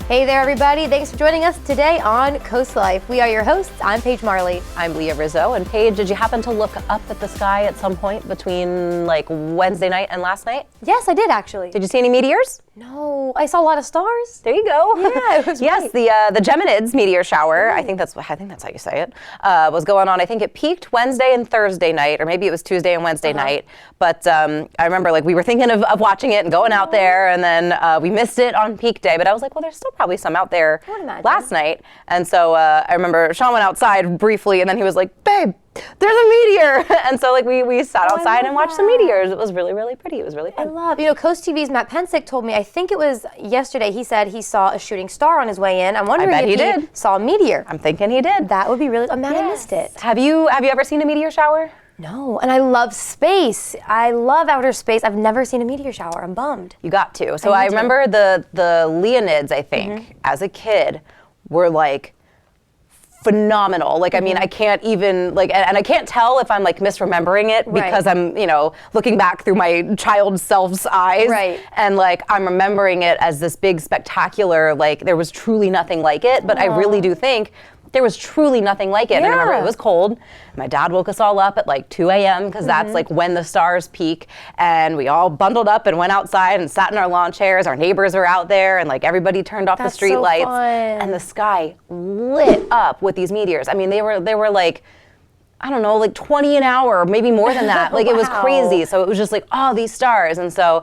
Hey there, everybody. Thanks for joining us today on Coast Life. We are your hosts. I'm Paige Marley. I'm Leah Rizzo. And Paige, did you happen to look up at the sky at some point between like Wednesday night and last night? Yes, I did actually. Did you see any meteors? No, I saw a lot of stars. There you go. Yeah, it was yes, great. the Geminids meteor shower. I think that's how you say it. Was going on. I think it peaked Wednesday and Thursday night, or maybe it was Tuesday and Wednesday night. But I remember like we were thinking of watching it and going out there, and then we missed it on peak day. But I was like, well, there's still probably some out there last night. And so I remember Sean went outside briefly, and then he was like, babe, there's a meteor. And so like we sat outside and watched some meteors. It was really, really pretty. It was really fun. I love, Coast TV's Matt Pensick told me, I think it was yesterday, he said he saw a shooting star on his way in. I'm wondering if he saw a meteor. I'm thinking he did. That would be really, man, I missed it. Have you ever seen a meteor shower? No, and I love space. I love outer space. I've never seen a meteor shower. I'm bummed. You got to. So I remember the Leonids, I think, as a kid, were like phenomenal. Like, I mean, I can't even like, and I can't tell if I'm like misremembering it because I'm, looking back through my child self's eyes. Right. And like, I'm remembering it as this big spectacular, like there was truly nothing like it. But I really do think there was truly nothing like it. And I remember it was cold. My dad woke us all up at like 2 a.m. because that's like when the stars peak. And we all bundled up and went outside and sat in our lawn chairs. Our neighbors were out there and like everybody turned off the street lights. And the sky lit up with these meteors. I mean, they were like, I don't know, like 20 an hour, maybe more than that. Like it was crazy. So it was just like, oh, these stars. And so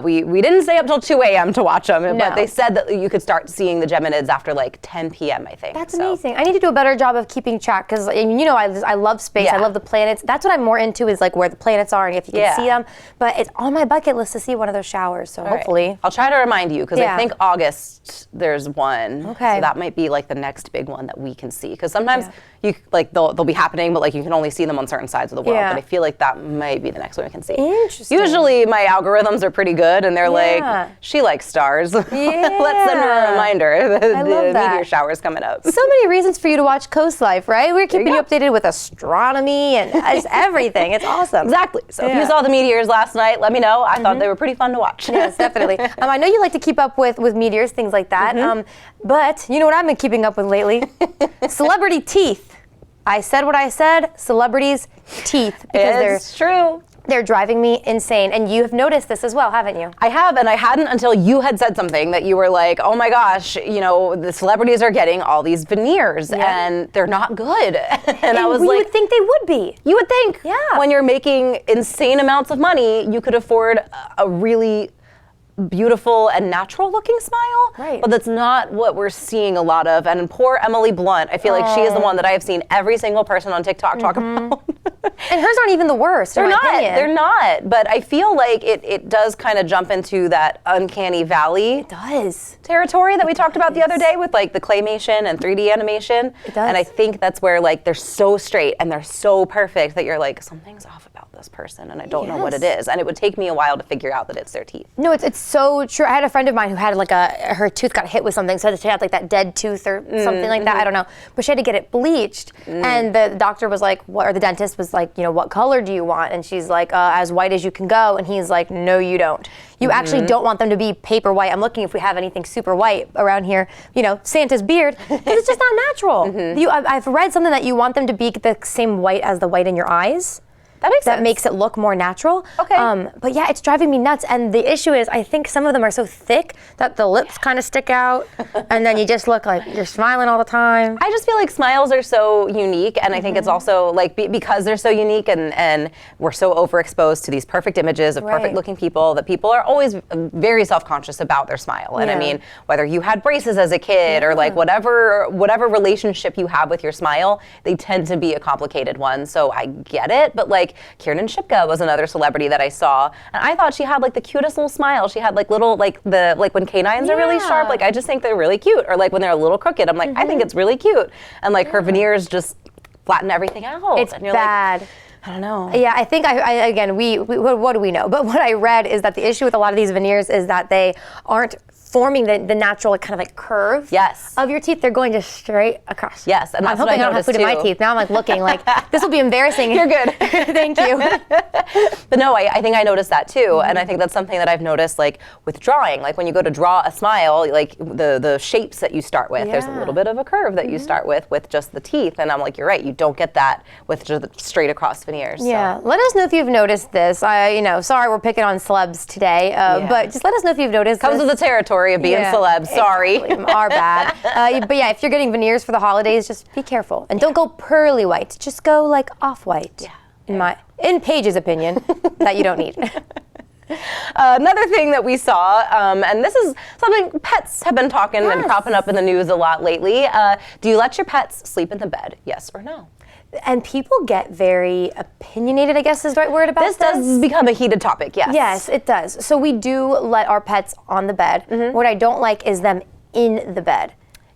we didn't stay up till 2 a.m. to watch them, but they said that you could start seeing the Geminids after like 10 p.m., I think. That's amazing. I need to do a better job of keeping track because, I love space. I love the planets. That's what I'm more into is like where the planets are and if you can see them. But it's on my bucket list to see one of those showers. So hopefully. I'll try to remind you because I think August there's one. Okay. So that might be like the next big one that we can see because sometimes you like they'll be happening, but like you can only see them on certain sides of the world. But I feel like that might be the next one we can see. Interesting. Usually my algorithms are pretty good and they're like, she likes stars. Let's send her a reminder. The meteor shower's coming up. So many reasons for you to watch Coast Life, right? We're keeping you updated with astronomy and just everything. It's awesome. Exactly. So if you saw the meteors last night, let me know. I thought they were pretty fun to watch. Yes, definitely. I know you like to keep up with meteors, things like that. But you know what I've been keeping up with lately? Celebrity teeth. I said what I said, celebrities' teeth. Because they're driving me insane. And you have noticed this as well, haven't you? I have, and I hadn't until you had said something that you were like, oh my gosh, the celebrities are getting all these veneers and they're not good. and I was like, you would think they would be. You would think. Yeah. When you're making insane amounts of money, you could afford a really beautiful and natural looking smile, but that's not what we're seeing a lot of. And poor Emily Blunt, I feel like she is the one that I have seen every single person on TikTok talk about. And hers aren't even the worst. They're not. But I feel like it does kind of jump into that uncanny valley territory that we talked about the other day with like the claymation and 3D animation. It does. And I think that's where like they're so straight and they're so perfect that you're like, something's off about this person and I don't know what it is. And it would take me a while to figure out that it's their teeth. No, it's so true. I had a friend of mine who had like her tooth got hit with something, so she had like that dead tooth or something like that. I don't know, but she had to get it bleached, and the doctor was like, or the dentist was like, what color do you want? And she's like, as white as you can go. And he's like, no, you don't. You actually don't want them to be paper white. I'm looking if we have anything super white around here. Santa's beard, because it's just not natural. I've read something that you want them to be the same white as the white in your eyes. That makes sense. That makes it look more natural. Okay. But yeah, it's driving me nuts. And the issue is, I think some of them are so thick that the lips kind of stick out, and then you just look like you're smiling all the time. I just feel like smiles are so unique, and I think it's also like because they're so unique, and we're so overexposed to these perfect images of perfect-looking people that people are always very self-conscious about their smile. And I mean, whether you had braces as a kid or like whatever relationship you have with your smile, they tend to be a complicated one. So I get it, but like Kiernan Shipka was another celebrity that I saw, and I thought she had like the cutest little smile. She had like little like when canines are really sharp, like I just think they're really cute. Or like when they're a little crooked, I'm like, I think it's really cute. And like her veneers just flatten everything out. It's bad. I don't know. Yeah, I think again, we what do we know? But what I read is that the issue with a lot of these veneers is that they aren't forming the natural kind of like curve Yes. of your teeth. They're going just straight across. Yes, and I'm that's what I hoping I don't have noticed food in my too. teeth. Now I'm like looking like this will be embarrassing. You're good. Thank you. But no, I think I noticed that too, and I think that's something that I've noticed like with drawing. Like when you go to draw a smile, like the shapes that you start with, there's a little bit of a curve that you start with just the teeth, and I'm like, you're right, you don't get that with just straight across veneers. Yeah, let us know if you've noticed this. Sorry we're picking on celebs today, but just let us know if you've noticed Comes this. with the territory of being celeb. Sorry. Exactly. Our bad. But yeah, if you're getting veneers for the holidays, just be careful. And don't go pearly white. Just go like off-white. Yeah. In Paige's opinion, that you don't need. Another thing that we saw, and this is something pets have been talking and cropping up in the news a lot lately. Do you let your pets sleep in the bed? Yes or no? And people get very opinionated, I guess is the right word about this. This does become a heated topic, yes. Yes, it does. So we do let our pets on the bed. What I don't like is them in the bed.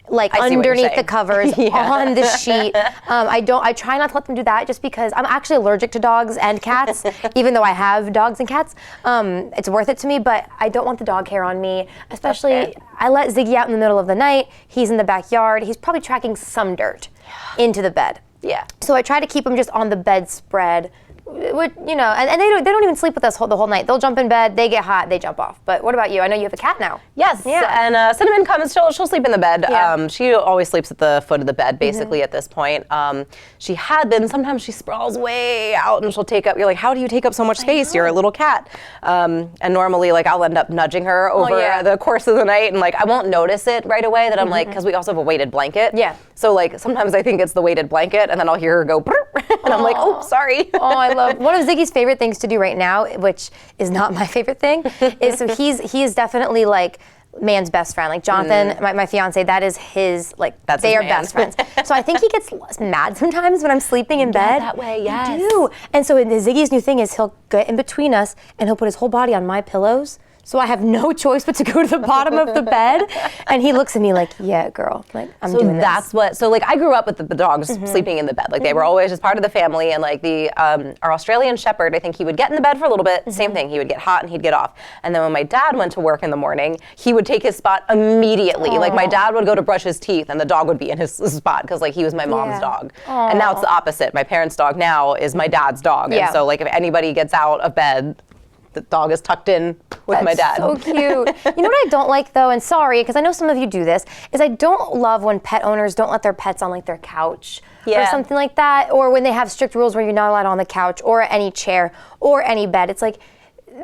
Like underneath the covers, on the sheet. I try not to let them do that just because I'm actually allergic to dogs and cats, even though I have dogs and cats. It's worth it to me, but I don't want the dog hair on me, especially I let Ziggy out in the middle of the night. He's in the backyard. He's probably tracking some dirt into the bed. Yeah. So I try to keep him just on the bedspread. And they don't even sleep with us the whole night. They'll jump in bed, they get hot, they jump off. But what about you? I know you have a cat now. Yes, and Cinnamon comes, she'll sleep in the bed. Yeah. She always sleeps at the foot of the bed, basically, at this point. She had been, sometimes she sprawls way out and she'll take up, you're like, how do you take up so much space? You're a little cat. And normally, like, I'll end up nudging her over the course of the night, and like, I won't notice it right away that I'm like, because we also have a weighted blanket. Yeah. So like, sometimes I think it's the weighted blanket, and then I'll hear her go, and I'm like, oh, sorry. I love one of Ziggy's favorite things to do right now, which is not my favorite thing, is so he's definitely like man's best friend. Like Jonathan, my fiance, that is his, like, they are best friends. So I think he gets mad sometimes when I'm sleeping in bed. That way, yes. I do. And so Ziggy's new thing is he'll get in between us and he'll put his whole body on my pillows. So I have no choice but to go to the bottom of the bed. And he looks at me like, yeah, girl, like, I'm doing this. So like, I grew up with the dogs sleeping in the bed. Like, they were always just part of the family. And like our Australian Shepherd, I think he would get in the bed for a little bit, same thing. He would get hot and he'd get off. And then when my dad went to work in the morning, he would take his spot immediately. Like, my dad would go to brush his teeth and the dog would be in his spot because like, he was my mom's dog. And now it's the opposite. My parents' dog now is my dad's dog. And so like, if anybody gets out of bed, the dog is tucked in with my dad. So cute. You know what I don't like though, and sorry, because I know some of you do this, is I don't love when pet owners don't let their pets on like their couch or something like that, or when they have strict rules where you're not allowed on the couch or any chair or any bed. It's like,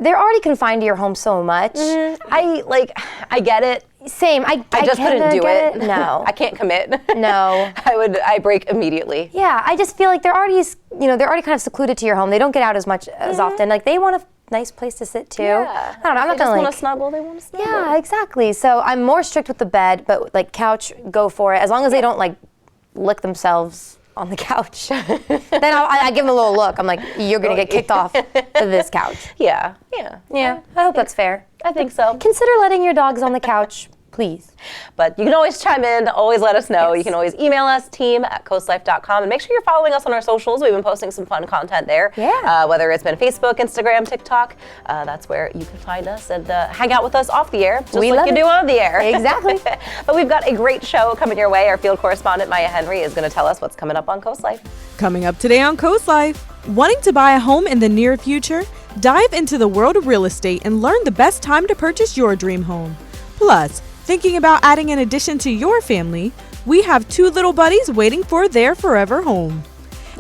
they're already confined to your home so much. I get it. Same. I just couldn't do it. No. I can't commit. No. I break immediately. Yeah, I just feel like they're already kind of secluded to your home. They don't get out as much as often. Like, they want a nice place to sit too. Yeah. I don't know. I'm not gonna want to snuggle. They want to snuggle. Yeah, exactly. So I'm more strict with the bed, but like couch, go for it. As long as they don't like lick themselves on the couch. Then I give them a little look. I'm like, you're gonna get kicked off of this couch. Yeah. I hope that's fair. I think so. Consider letting your dogs on the couch, please. But you can always chime in, always let us know. You can always email us, team@coastlife.com, and make sure you're following us on our socials. We've been posting some fun content there. Yeah. Whether it's been Facebook, Instagram, TikTok, that's where you can find us and hang out with us off the air, just like you do on the air. Exactly. But we've got a great show coming your way. Our field correspondent, Maya Henry, is going to tell us what's coming up on Coast Life. Coming up today on Coast Life, wanting to buy a home in the near future? Dive into the world of real estate and learn the best time to purchase your dream home. Plus, thinking about adding an addition to your family? We have two little buddies waiting for their forever home.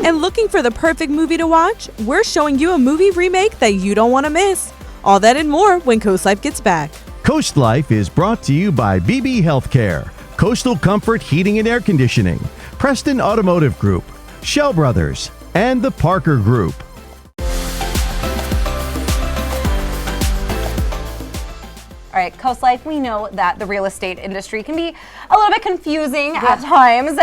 And looking for the perfect movie to watch? We're showing you a movie remake that you don't want to miss. All that and more when Coast Life gets back. Coast Life is brought to you by BB Healthcare, Coastal Comfort Heating and Air Conditioning, Preston Automotive Group, Shell Brothers, and the Parker Group. All right, Coast Life, we know that the real estate industry can be a little bit confusing at times.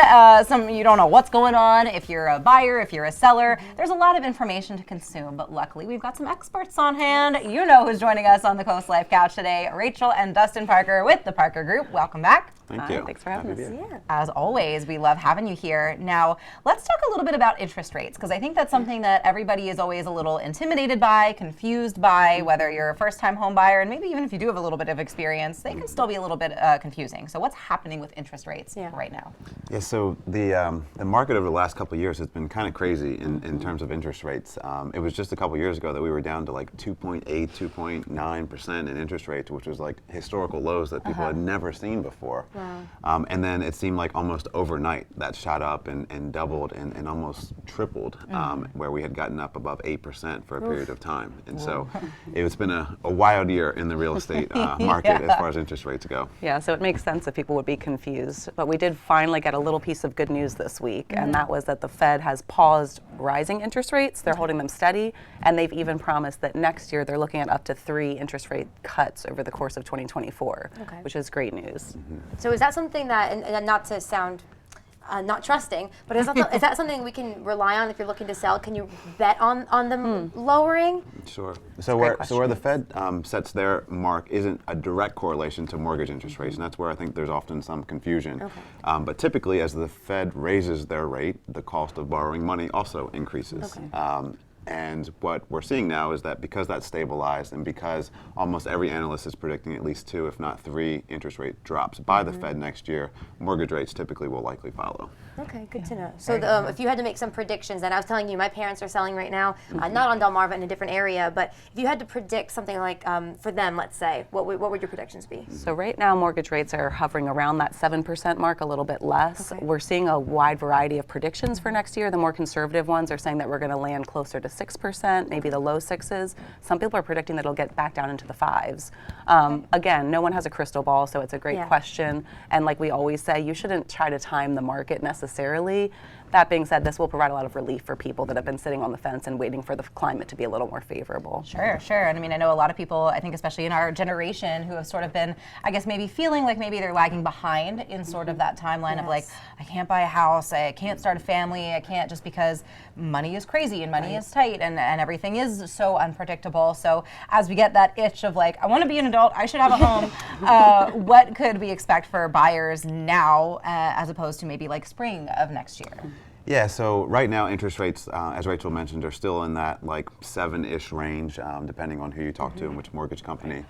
You don't know what's going on, if you're a buyer, if you're a seller. There's a lot of information to consume, but luckily we've got some experts on hand. You know who's joining us on the Coast Life couch today, Rachel and Dustin Parker with the Parker Group. Welcome back. Thank you. Thanks for having us. Yeah. As always, we love having you here. Now, let's talk a little bit about interest rates, because I think that's something that everybody is always a little intimidated by, confused by, whether you're a first-time home buyer, and maybe even if you do have a little bit of experience, they can still be a little bit confusing. So what's happening with interest rates right now? Yeah, so the market over the last couple of years has been kind of crazy in terms of interest rates. It was just a couple of years ago that we were down to like 2.8, 2.9% in interest rates, which was like historical lows that people had never seen before. Wow. And then it seemed like almost overnight that shot up and doubled and almost tripled, where we had gotten up above 8% for a period of time. And so it's been a wild year in the real estate market as far as interest rates go. Yeah, so it makes sense that people would be confused. But we did finally get a little piece of good news this week, and that was that the Fed has paused rising interest rates. They're holding them steady, and they've even promised that next year they're looking at up to 3 interest rate cuts over the course of 2024, which is great news. So is that something that, and not to sound not trusting, but is that something we can rely on if you're looking to sell? Can you bet on them lowering? Sure. So where the Fed sets their mark isn't a direct correlation to mortgage interest rates, and that's where I think there's often some confusion. Okay. But typically, as the Fed raises their rate, the cost of borrowing money also increases. Okay. And what we're seeing now is that because that's stabilized and because almost every analyst is predicting at least 2, if not 3 interest rate drops by the Fed next year, mortgage rates typically will likely follow. Okay, good to know. So if you had to make some predictions, and I was telling you my parents are selling right now, not on Delmarva, in a different area, but if you had to predict something like for them, let's say, what would your predictions be? So right now mortgage rates are hovering around that 7% mark, a little bit less. Okay. We're seeing a wide variety of predictions for next year. The more conservative ones are saying that we're going to land closer to 6%, maybe the low 6s. Some people are predicting that it'll get back down into the 5s. Again, no one has a crystal ball, so it's a great question. And like we always say, you shouldn't try to time the market necessarily. That being said, this will provide a lot of relief for people that have been sitting on the fence and waiting for the climate to be a little more favorable. Sure, sure. And I mean, I know a lot of people, I think especially in our generation, who have sort of been, I guess, maybe feeling like maybe they're lagging behind in sort of that timeline of like, I can't buy a house, I can't start a family, I can't, just because money is crazy and money is tight and everything is so unpredictable. So as we get that itch of like, I want to be an adult, I should have a home, what could we expect for buyers now as opposed to maybe like spring of next year? Yeah, so right now interest rates, as Rachel mentioned, are still in that like 7-ish range, depending on who you talk to and which mortgage company.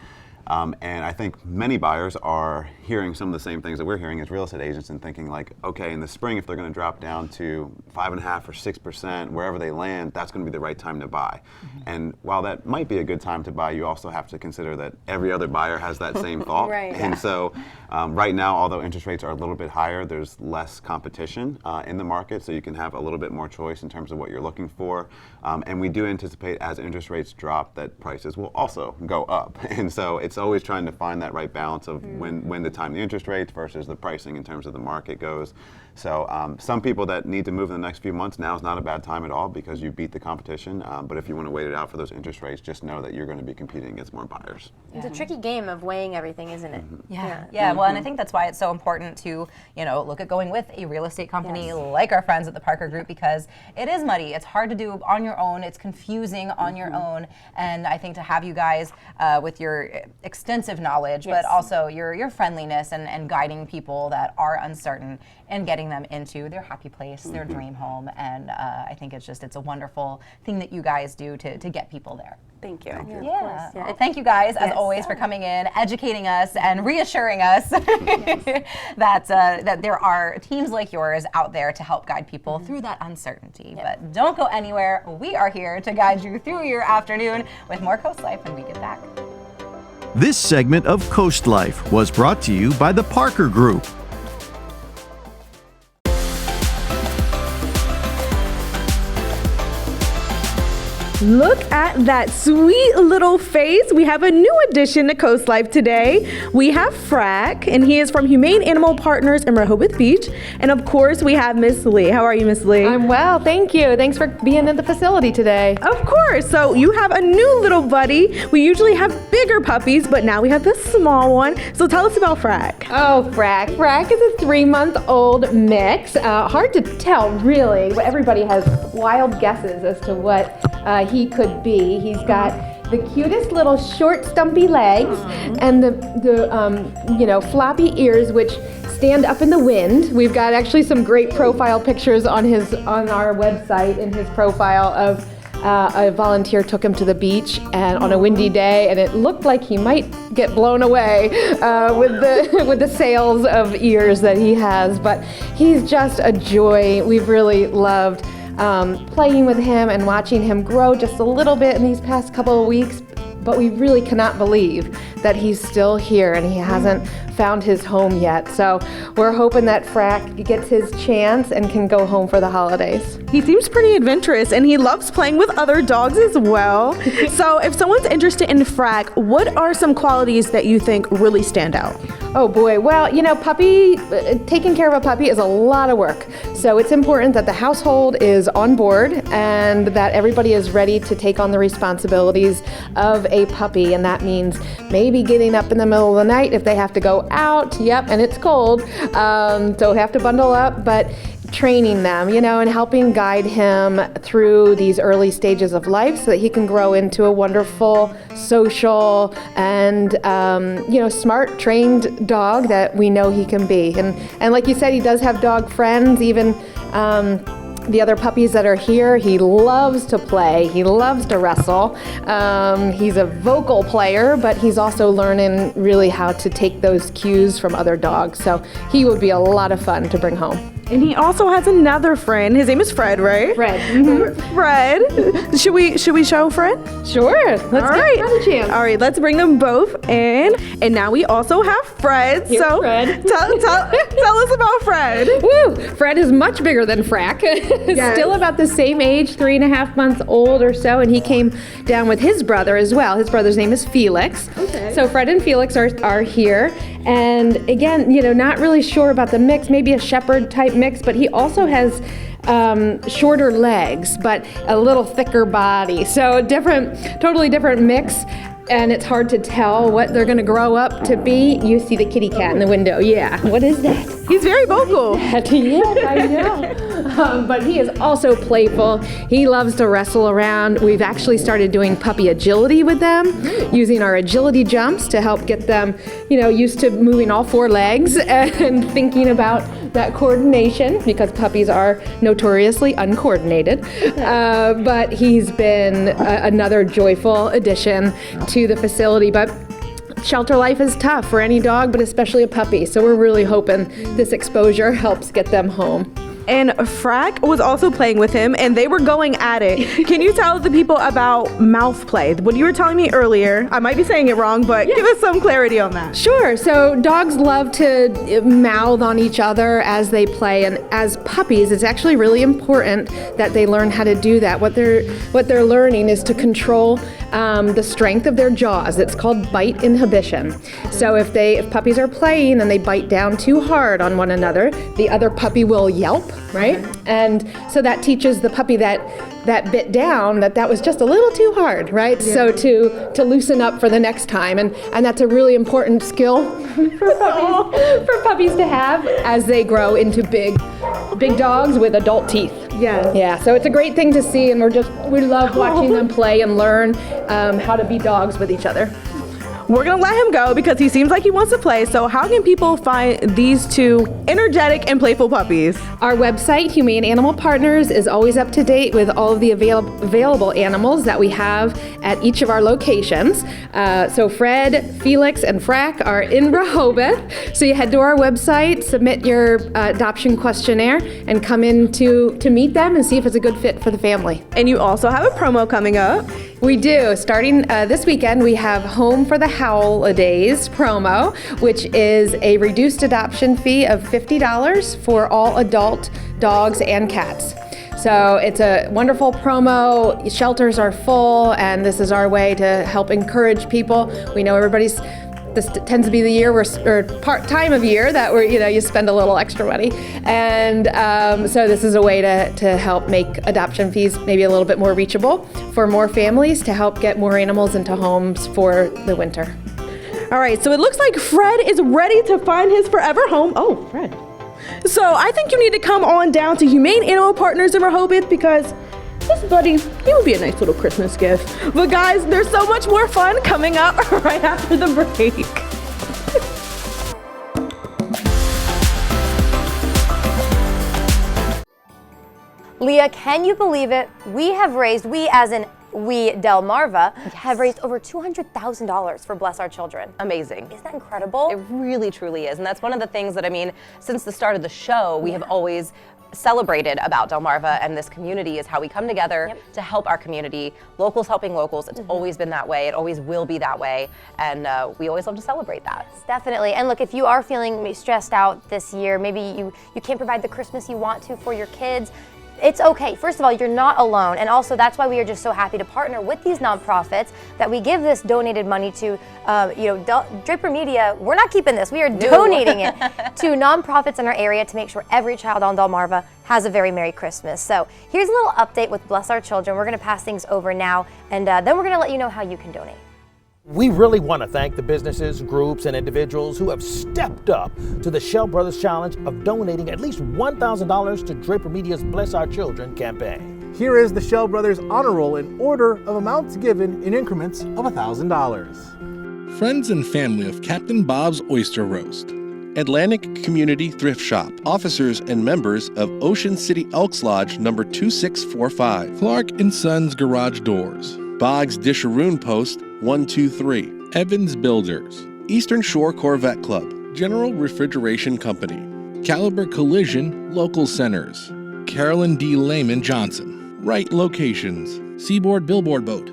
And I think many buyers are hearing some of the same things that we're hearing as real estate agents and thinking like, okay, in the spring, if they're going to drop down to 5.5% or 6%, wherever they land, that's going to be the right time to buy. And while that might be a good time to buy, you also have to consider that every other buyer has that same thought. And so right now, although interest rates are a little bit higher, there's less competition in the market, so you can have a little bit more choice in terms of what you're looking for. And we do anticipate as interest rates drop that prices will also go up. And so it's always trying to find that right balance of when to time the interest rates versus the pricing in terms of the market goes. So some people that need to move in the next few months, now is not a bad time at all because you beat the competition. But if you want to wait it out for those interest rates, just know that you're going to be competing against more buyers. It's a tricky game of weighing everything, isn't it? Yeah. Well, and I think that's why it's so important to, look at going with a real estate company like our friends at the Parker Group, because it is muddy. It's hard to do on your own. It's confusing on your own. And I think to have you guys with your extensive knowledge, but also your friendliness and guiding people that are uncertain and getting them into their happy place, their dream home. And I think it's a wonderful thing that you guys do to get people there. Thank you. Yeah. Well, thank you guys, as always, for coming in, educating us, and reassuring us that there are teams like yours out there to help guide people through that uncertainty. But don't go anywhere. We are here to guide you through your afternoon with more Coast Life when we get back. This segment of Coast Life was brought to you by the Parker Group. Look at that sweet little face. We have a new addition to Coast Life today. We have Frack, and he is from Humane Animal Partners in Rehoboth Beach. And of course, we have Miss Lee. How are you, Miss Lee? I'm well, thank you. Thanks for being at the facility today. Of course. So you have a new little buddy. We usually have bigger puppies, but now we have this small one. So tell us about Frack. Oh, Frack. Frack is a 3-month-old mix. Hard to tell, really. Everybody has wild guesses as to what he could be. He's got the cutest little short, stumpy legs and the floppy ears, which stand up in the wind. We've got actually some great profile pictures on our website in his profile of a volunteer took him to the beach and on a windy day, and it looked like he might get blown away with the sails of ears that he has. But he's just a joy. We've really loved playing with him and watching him grow just a little bit in these past couple of weeks. But we really cannot believe that he's still here and he hasn't found his home yet. So we're hoping that Frack gets his chance and can go home for the holidays. He seems pretty adventurous and he loves playing with other dogs as well. So if someone's interested in Frack, what are some qualities that you think really stand out? Oh boy, well, taking care of a puppy is a lot of work. So it's important that the household is on board and that everybody is ready to take on the responsibilities of a puppy. And that means maybe getting up in the middle of the night if they have to go out, and it's cold, so have to bundle up, but training them, and helping guide him through these early stages of life so that he can grow into a wonderful, social, and smart, trained dog that we know he can be. And like you said, he does have dog friends, even the other puppies that are here. He loves to play. He loves to wrestle. He's a vocal player, but he's also learning really how to take those cues from other dogs. So he would be a lot of fun to bring home. And he also has another friend. His name is Fred, right? Fred. Mm-hmm. Fred. Should we show Fred? Sure. Let's give Fred a chance. All right, let's bring them both in. And now we also have Fred. Here's Fred. Tell us about Fred. Woo! Fred is much bigger than Frack. Yes. Still about the same age, 3.5 months old or so, and he came down with his brother as well. His brother's name is Felix. Okay. So Fred and Felix are here. And again, not really sure about the mix, maybe a shepherd type mix, but he also has shorter legs, but a little thicker body. So totally different mix. And it's hard to tell what they're gonna grow up to be. You see the kitty cat in the window. Yeah, what is that? He's very vocal. Yes, I know. But he is also playful. He loves to wrestle around. We've actually started doing puppy agility with them, using our agility jumps to help get them, used to moving all 4 legs and thinking about that coordination, because puppies are notoriously uncoordinated. But he's been another joyful addition to the facility. But shelter life is tough for any dog, but especially a puppy. So we're really hoping this exposure helps get them home. And Frack was also playing with him, and they were going at it. Can you tell the people about mouth play? What you were telling me earlier, I might be saying it wrong, but give us some clarity on that. Sure. So dogs love to mouth on each other as they play, and as puppies, it's actually really important that they learn how to do that. What they're learning is to control the strength of their jaws. It's called bite inhibition. So if puppies are playing and they bite down too hard on one another, the other puppy will yelp, right? And so that teaches the puppy that bit down that was just a little too hard, right? Yeah. So to loosen up for the next time, and that's a really important skill for puppies to have as they grow into big dogs with adult teeth. Yeah. Yeah. So it's a great thing to see, and we love watching them play and learn how to be dogs with each other. We're gonna let him go because he seems like he wants to play. So how can people find these two energetic and playful puppies? Our website, Humane Animal Partners, is always up to date with all of the available animals that we have at each of our locations. So Fred, Felix, and Frack are in Rehoboth. So you head to our website, submit your adoption questionnaire, and come in to meet them and see if it's a good fit for the family. And you also have a promo coming up. We do. Starting this weekend, we have Home for the Holidays promo, which is a reduced adoption fee of $50 for all adult dogs and cats. So it's a wonderful promo. Shelters are full, and this is our way to help encourage people. We know this tends to be the year time of year that you spend a little extra money, and so this is a way to help make adoption fees maybe a little bit more reachable for more families, to help get more animals into homes for the winter. All right, so it looks like Fred is ready to find his forever home. Oh, Fred. So I think you need to come on down to Humane Animal Partners in Rehoboth, because this buddy, he would be a nice little Christmas gift. But guys, there's so much more fun coming up right after the break. Leah, can you believe it? We as in we, Delmarva, have raised over $200,000 for Bless Our Children. Amazing. Isn't that incredible? It really, truly is. And that's one of the things that, I mean, since the start of the show, we have always celebrated about Delmarva and this community is how we come together to help our community. Locals helping locals. It's always been that way. It always will be that way. And we always love to celebrate that. Definitely. And look, if you are feeling stressed out this year, maybe you can't provide the Christmas you want to for your kids, it's okay. First of all, you're not alone. And also, that's why we are just so happy to partner with these nonprofits that we give this donated money to, Draper Media. We're not keeping this. We are donating it to nonprofits in our area to make sure every child on Delmarva has a very Merry Christmas. So here's a little update with Bless Our Children. We're going to pass things over now, and then we're going to let you know how you can donate. We really want to thank the businesses, groups, and individuals who have stepped up to the Shell Brothers Challenge of donating at least $1,000 to Draper Media's Bless Our Children campaign. Here is the Shell Brothers honor roll in order of amounts given in increments of $1,000. Friends and family of Captain Bob's Oyster Roast. Atlantic Community Thrift Shop. Officers and members of Ocean City Elks Lodge number 2645. Clark & Sons Garage Doors. Boggs Disharoon Post 123. Evans Builders. Eastern Shore Corvette Club. General Refrigeration Company. Caliber Collision Local Centers. Carolyn D. Lehman Johnson. Right Locations. Seaboard Billboard Boat.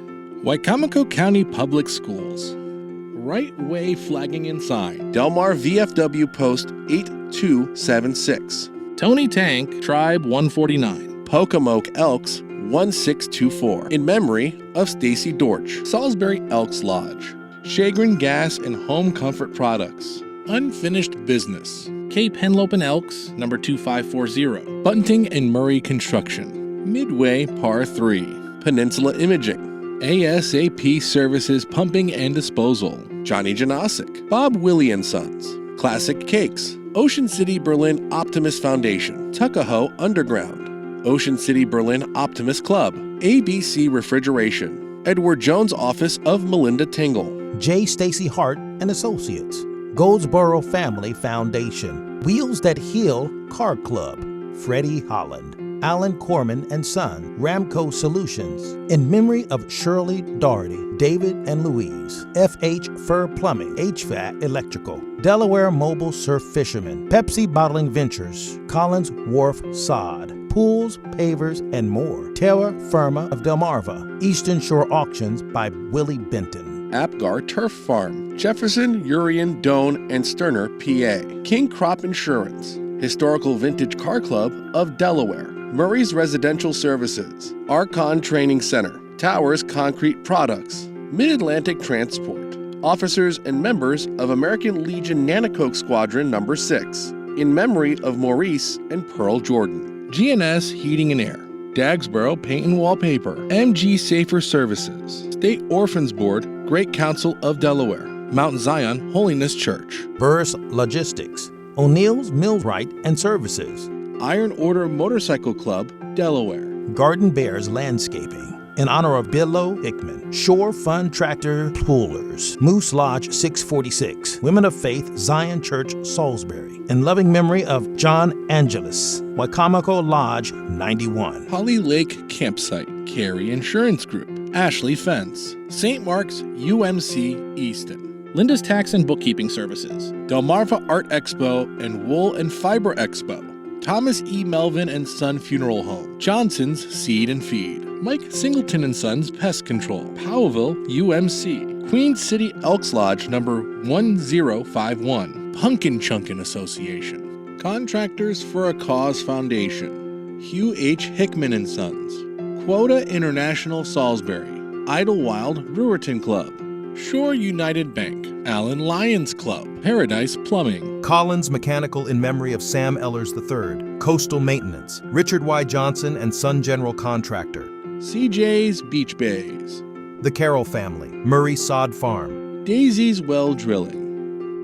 Wicomico County Public Schools. Right Way Flagging and Sign. Delmar VFW Post 8276. Tony Tank Tribe 149. Pocomoke Elks 1624. In memory of Stacy Dortch. Salisbury Elks Lodge. Chagrin Gas and Home Comfort Products. Unfinished Business. Cape Henlope and Elks, number 2540. Bunting and Murray Construction. Midway Par 3. Peninsula Imaging. ASAP Services Pumping and Disposal. Johnny Janosic. Bob Willie & Sons. Classic Cakes. Ocean City Berlin Optimist Foundation. Tuckahoe Underground. Ocean City Berlin Optimist Club. ABC Refrigeration. Edward Jones Office of Melinda Tingle. J. Stacy Hart and Associates. Goldsboro Family Foundation. Wheels That Heal Car Club. Freddie Holland. Alan Corman and Son. Ramco Solutions. In memory of Shirley Doherty, David and Louise. FH Fur Plumbing, HVAC Electrical. Delaware Mobile Surf Fishermen. Pepsi Bottling Ventures. Collins Wharf Sod. Pools, Pavers, and more. Terra Firma of Delmarva. Eastern Shore Auctions by Willie Benton. Apgar Turf Farm. Jefferson, Urian, Doan, and Sterner, PA. King Crop Insurance. Historical Vintage Car Club of Delaware. Murray's Residential Services. Archon Training Center. Towers Concrete Products. Mid-Atlantic Transport. Officers and members of American Legion Nanacoke Squadron number 6. In memory of Maurice and Pearl Jordan. GNS Heating and Air. Dagsboro Paint and Wallpaper. MG Safer Services. State Orphans Board, Great Council of Delaware. Mount Zion Holiness Church. Burris Logistics. O'Neill's Millwright and Services. Iron Order Motorcycle Club, Delaware. Garden Bears Landscaping. In honor of Billo Hickman. Shore Fun Tractor Poolers. Moose Lodge 646. Women of Faith Zion Church Salisbury. In loving memory of John Angelus. Wicomico Lodge 91. Holly Lake Campsite, Carey Insurance Group. Ashley Fence. St. Mark's UMC Easton. Linda's Tax and Bookkeeping Services. Delmarva Art Expo and Wool and Fiber Expo. Thomas E. Melvin and Son Funeral Home. Johnson's Seed and Feed. Mike Singleton and Sons Pest Control. Powellville UMC. Queen City Elks Lodge number 1051. Pumpkin Chunkin Association. Contractors for a Cause Foundation. Hugh H. Hickman and Sons. Quota International Salisbury. Idlewild Brewerton Club. Shore United Bank. Allen Lions Club. Paradise Plumbing. Collins Mechanical in memory of Sam Ellers III. Coastal Maintenance. Richard Y. Johnson and Son General Contractor. CJ's Beach Bays. The Carroll Family. Murray Sod Farm. Daisy's Well Drilling.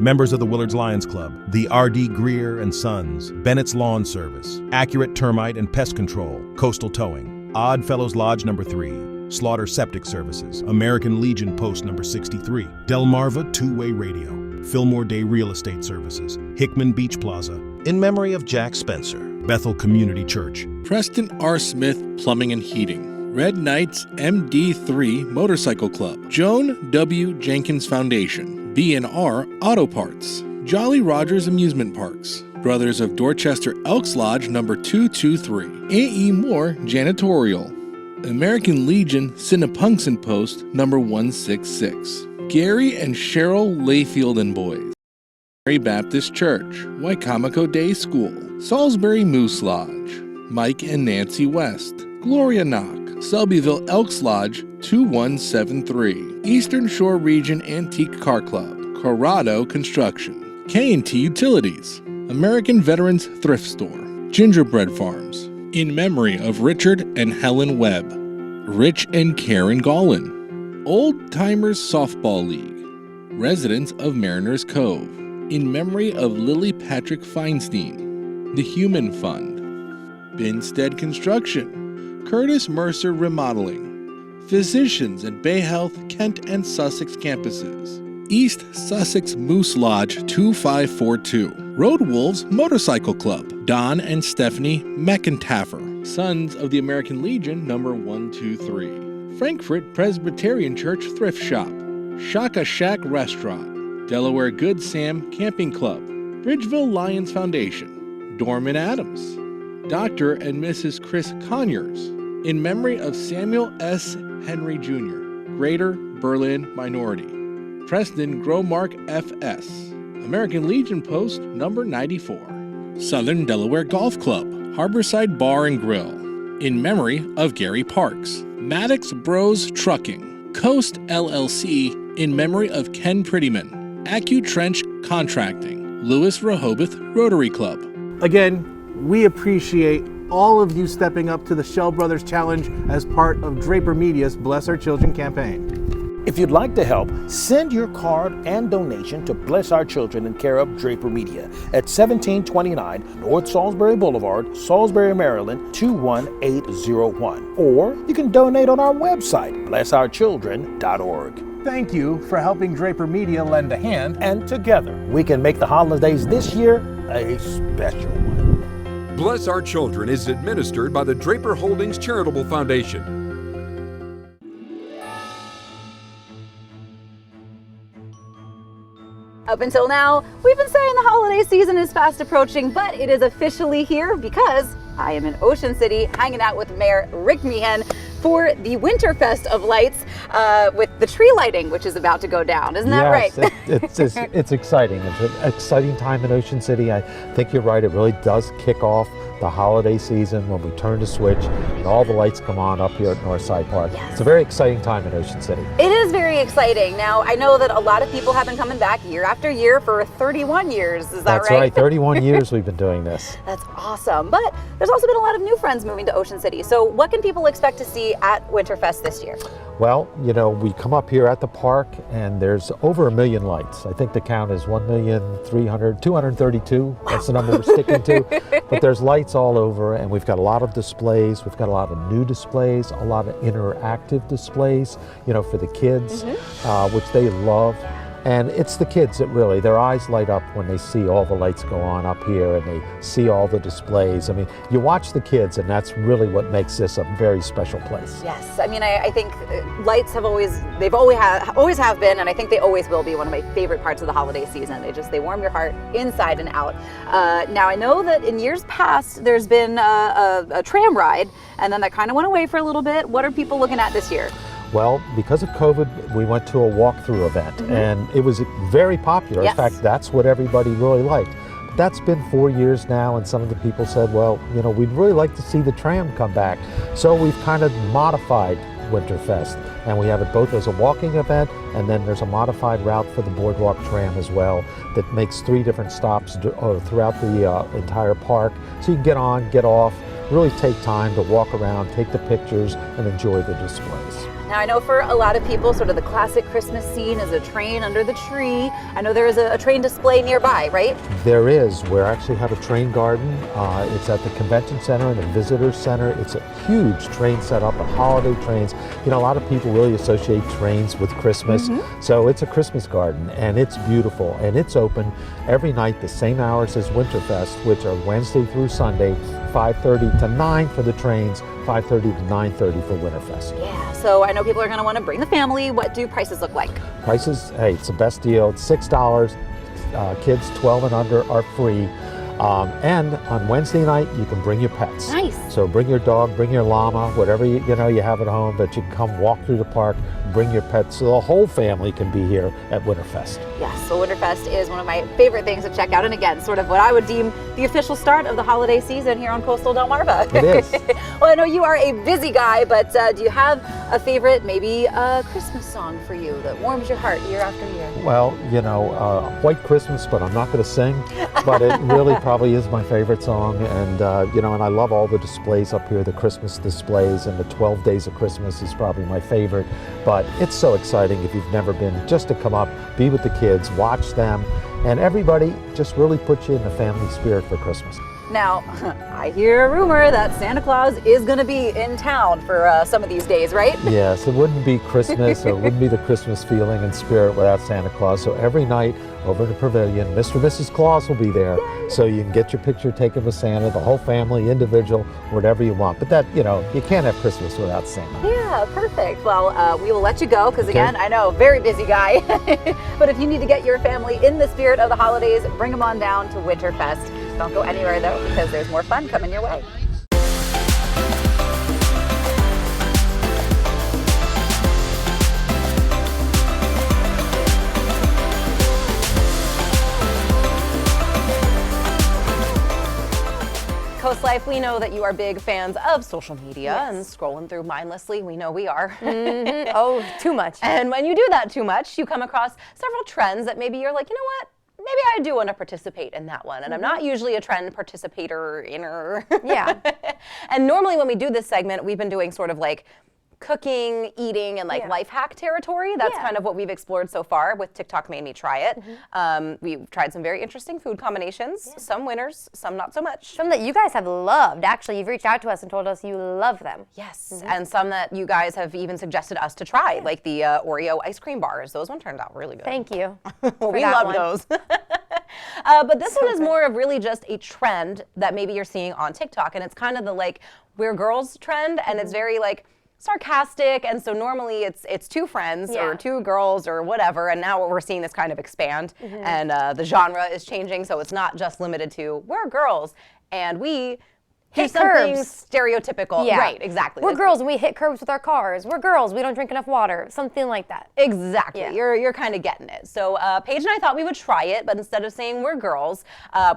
Members of the Willards Lions Club. The R.D. Greer and Sons. Bennett's Lawn Service. Accurate Termite and Pest Control. Coastal Towing. Odd Fellows Lodge number 3. Slaughter Septic Services. American Legion Post number 63. Delmarva Two-Way Radio. Fillmore Day Real Estate Services. Hickman Beach Plaza. In memory of Jack Spencer. Bethel Community Church. Preston R. Smith Plumbing and Heating, Red Knights MD3 Motorcycle Club, Joan W. Jenkins Foundation, B&R Auto Parts, Jolly Rogers Amusement Parks, Brothers of Dorchester Elks Lodge number 223, A.E. Moore Janitorial, American Legion Cinnapunxon Post number 166, Gary and Cheryl Layfield and Boys, Mary Baptist Church, Waikamaco Day School, Salisbury Moose Lodge, Mike and Nancy West, Gloria Knock, Selbyville Elks Lodge 2173, Eastern Shore Region Antique Car Club, Corrado Construction, K&T Utilities, American Veterans Thrift Store, Gingerbread Farms, in memory of Richard and Helen Webb, Rich and Karen Gollin, Old Timers Softball League, residents of Mariners Cove, in memory of Lily Patrick Feinstein, the Human Fund, Binstead Construction, Curtis Mercer Remodeling, physicians at Bay Health, Kent and Sussex campuses, East Sussex Moose Lodge 2542, Road Wolves Motorcycle Club, Don and Stephanie McIntaffer, Sons of the American Legion number 123, Frankfurt Presbyterian Church Thrift Shop, Shaka Shack Restaurant, Delaware Good Sam Camping Club, Bridgeville Lions Foundation, Dorman Adams, Dr. and Mrs. Chris Conyers, in memory of Samuel S. Henry Jr., Greater Berlin Minority, Preston Gromark F.S., American Legion Post number 94, Southern Delaware Golf Club, Harborside Bar and Grill, in memory of Gary Parks, Maddox Bros Trucking, Coast LLC, in memory of Ken Prettyman, AccuTrench Contracting, Lewis Rehoboth Rotary Club. Again, we appreciate all of you stepping up to the Shell Brothers Challenge as part of Draper Media's Bless Our Children campaign. If you'd like to help, send your card and donation to Bless Our Children in care of Draper Media at 1729 North Salisbury Boulevard, Salisbury, Maryland 21801. Or you can donate on our website, blessourchildren.org. Thank you for helping Draper Media lend a hand. And together, we can make the holidays this year a special one. Bless Our Children is administered by the Draper Holdings Charitable Foundation. Up until now, we've been saying the holiday season is fast approaching, but it is officially here because I am in Ocean City hanging out with Mayor Rick Meehan for the Winterfest of Lights with the tree lighting, which is about to go down. Isn't that right? It's exciting. It's an exciting time in Ocean City. I think you're right. It really does kick off the holiday season when we turn the switch and all the lights come on up here at Northside Park. Yes. It's a very exciting time in Ocean City. It is very exciting. Now, I know that a lot of people have been coming back year after year for 31 years. Is that right? That's right. 31 years we've been doing this. That's awesome. But there's also been a lot of new friends moving to Ocean City. So what can people expect to see at Winterfest this year? Well, you know, we come up here at the park and there's over 1 million lights. I think the count is 232. That's the number we're sticking to. But there's lights all over and we've got a lot of displays. We've got a lot of new displays, a lot of interactive displays, you know, for the kids, which they love. And it's the kids that really, their eyes light up when they see all the lights go on up here and they see all the displays. I mean, you watch the kids and that's really what makes this a very special place. Yes, I mean, I think lights have always have been, and I think they always will be one of my favorite parts of the holiday season. They warm your heart inside and out. Now, I know that in years past, there's been a tram ride, and then that kind of went away for a little bit. What are people looking at this year? Well, because of COVID, we went to a walkthrough event and it was very popular. Yes. In fact, that's what everybody really liked. But that's been 4 years now and some of the people said, well, you know, we'd really like to see the tram come back. So we've kind of modified Winterfest and we have it both as a walking event and then there's a modified route for the boardwalk tram as well that makes 3 different stops throughout the entire park. So you can get on, get off, really take time to walk around, take the pictures and enjoy the displays. Now, I know for a lot of people, sort of the classic Christmas scene is a train under the tree. I know there is a train display nearby, right? There is. We actually have a train garden. It's at the convention center and the visitor center. It's a huge train setup of holiday trains. You know, a lot of people really associate trains with Christmas. So it's a Christmas garden, and it's beautiful. And it's open every night, the same hours as Winterfest, which are Wednesday through Sunday, 5:30 to 9 for the trains, 5:30 to 9:30 for Winterfest. Yeah, so I know people are going to want to bring the family. What do prices look like? Prices, hey, it's the best deal. It's $6. Kids 12 and under are free. And on Wednesday night, you can bring your pets. Nice. So bring your dog, bring your llama, whatever you have at home, but you can come walk through the park, bring your pets, so the whole family can be here at Winterfest. Yes, so Winterfest is one of my favorite things to check out, and again, sort of what I would deem the official start of the holiday season here on coastal Delmarva. It is. Well, I know you are a busy guy, but do you have a favorite, maybe a Christmas song for you that warms your heart year after year? Well, you know, White Christmas, but I'm not going to sing, but it really probably is my favorite song, and you know, and I love all the displays up here, the Christmas displays, and the 12 Days of Christmas is probably my favorite, but it's so exciting if you've never been, just to come up, be with the kids, watch them, and everybody just really puts you in the family spirit for Christmas. Now, I hear a rumor that Santa Claus is going to be in town for some of these days, right? Yes, it wouldn't be Christmas, or it wouldn't be the Christmas feeling and spirit without Santa Claus. So every night over in the pavilion, Mr. and Mrs. Claus will be there. Yay. So you can get your picture taken with Santa, the whole family, individual, whatever you want. But that, you know, you can't have Christmas without Santa. Yeah, perfect. Well, we will let you go because, again, I know, very busy guy. But if you need to get your family in the spirit of the holidays, bring them on down to Winterfest. Don't go anywhere, though, because there's more fun coming your way. Coast Life, we know that you are big fans of social media and scrolling through mindlessly. We know we are. Oh, too much. And when you do that too much, you come across several trends that maybe you're like, you know what? Maybe I do want to participate in that one. And I'm not usually a trend participator-inner. Yeah. And normally when we do this segment, we've been doing sort of like cooking, eating, and like life hack territory. That's kind of what we've explored so far with TikTok Made Me Try It. We've tried some very interesting food combinations, some winners, some not so much. Some that you guys have loved. Actually, you've reached out to us and told us you love them. Yes, and some that you guys have even suggested us to try, like the Oreo ice cream bars. Those ones turned out really good. Thank you. Well, we love those. But this one is more of really just a trend that maybe you're seeing on TikTok, and it's kind of the like we're girls trend, and it's very like sarcastic, and so normally it's two friends or two girls or whatever, and now we're seeing this kind of expand, and the genre is changing, so it's not just limited to we're girls and we do something stereotypical. Yeah. Right, exactly. We're girls and we hit curbs with our cars. We're girls, we don't drink enough water. Something like that. Exactly. Yeah. You're kind of getting it. So Paige and I thought we would try it, but instead of saying we're girls,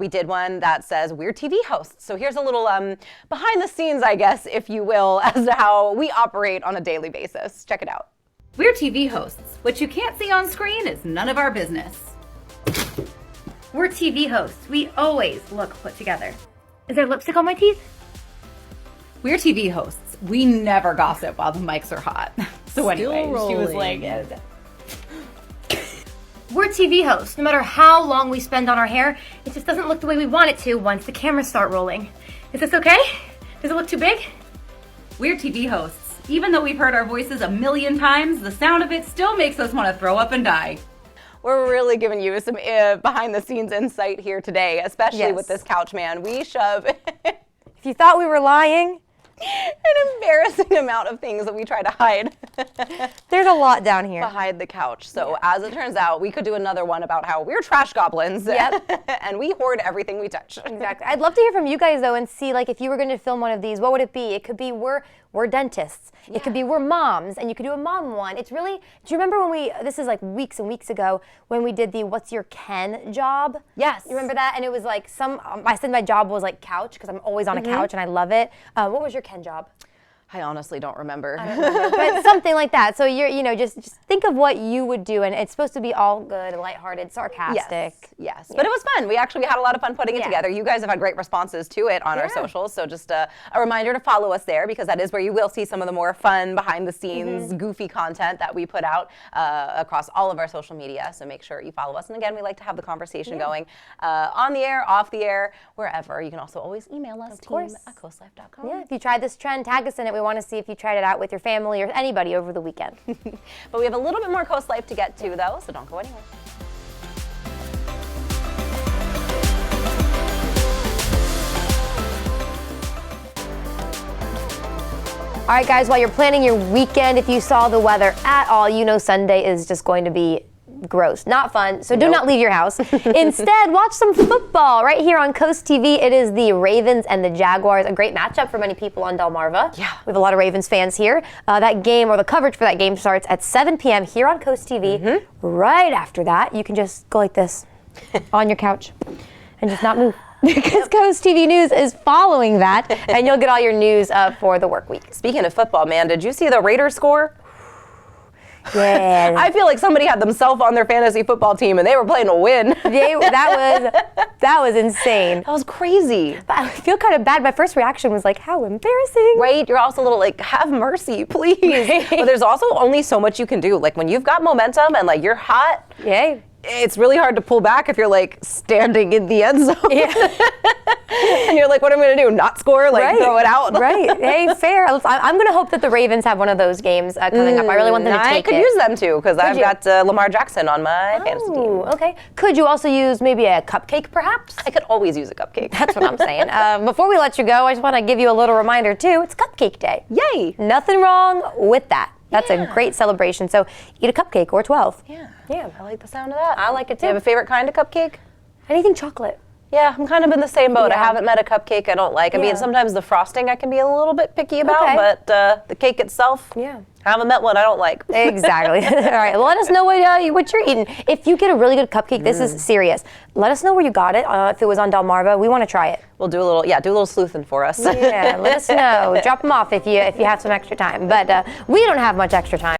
we did one that says we're TV hosts. So here's a little behind the scenes, I guess, if you will, as to how we operate on a daily basis. Check it out. We're TV hosts. What you can't see on screen is none of our business. We're TV hosts. We always look put together. Is there lipstick on my teeth? We're TV hosts. We never gossip while the mics are hot. So anyway, she was like, we're TV hosts. No matter how long we spend on our hair, it just doesn't look the way we want it to once the cameras start rolling. Is this okay? Does it look too big? We're TV hosts. Even though we've heard our voices a million times, the sound of it still makes us want to throw up and die. We're really giving you some behind the scenes insight here today, especially with this couch man. We shove if you thought we were lying, an embarrassing amount of things that we try to hide. There's a lot down here. Behind the couch. So as it turns out, we could do another one about how we're trash goblins. And we hoard everything we touch. Exactly. I'd love to hear from you guys though and see like if you were going to film one of these, what would it be? It could be we're dentists. It could be we're moms, and you could do a mom one. It's really, do you remember when this is like weeks and weeks ago, when we did the what's your Ken job? Yes. You remember that? And it was like I said my job was like couch, because I'm always on a couch and I love it. What was your Ken job? I honestly don't remember. But something like that. So you're, just think of what you would do, and it's supposed to be all good, lighthearted, sarcastic. Yes. But it was fun. We had a lot of fun putting it together. You guys have had great responses to it on our socials. So just a reminder to follow us there, because that is where you will see some of the more fun, behind the scenes, goofy content that we put out across all of our social media. So make sure you follow us. And again, we like to have the conversation going on the air, off the air, wherever. You can also always email us, team@coastlife.com. Yeah, if you tried this trend, tag us in it. We want to see if you tried it out with your family or anybody over the weekend. But we have a little bit more Coast Life to get to, though, so don't go anywhere. All right, guys, while you're planning your weekend, if you saw the weather at all, Sunday is just going to be gross, not fun, so do not leave your house. Instead, watch some football right here on Coast TV. It is the Ravens and the Jaguars, a great matchup for many people on Delmarva. Yeah. We have a lot of Ravens fans here. That game, or the coverage for that game, starts at 7 p.m. here on Coast TV. Right after that, you can just go like this on your couch and just not move. Because Coast TV News is following that, and you'll get all your news for the work week. Speaking of football, man, did you see the Raiders score? Yeah. I feel like somebody had themselves on their fantasy football team and they were playing to win. That was insane. That was crazy. But I feel kind of bad. My first reaction was like, how embarrassing. Right? You're also a little like, have mercy, please. Right. But there's also only so much you can do. Like when you've got momentum and like you're hot. Yay. It's really hard to pull back if you're like standing in the end zone. Yeah. And you're like, what am I going to do? Not score? Like throw it out? Right. Hey, fair. I'm going to hope that the Ravens have one of those games coming up. I really want them to take it. I could use them too, because I've got Lamar Jackson on my fantasy team. Okay. Could you also use maybe a cupcake, perhaps? I could always use a cupcake. That's what I'm saying. Before we let you go, I just want to give you a little reminder too. It's Cupcake Day. Yay. Nothing wrong with that. That's a great celebration. So eat a cupcake or 12. Yeah. Yeah. I like the sound of that. I like it too. Do you have a favorite kind of cupcake? Anything chocolate. Yeah, I'm kind of in the same boat. I haven't met a cupcake I don't like. I mean, sometimes the frosting I can be a little bit picky about, but the cake itself, I haven't met one I don't like. Exactly. All right, well, let us know what you're eating. If you get a really good cupcake, this is serious. Let us know where you got it. If it was on Delmarva, we want to try it. We'll do a little sleuthing for us. Yeah, let us know. Drop them off if you have some extra time. But we don't have much extra time.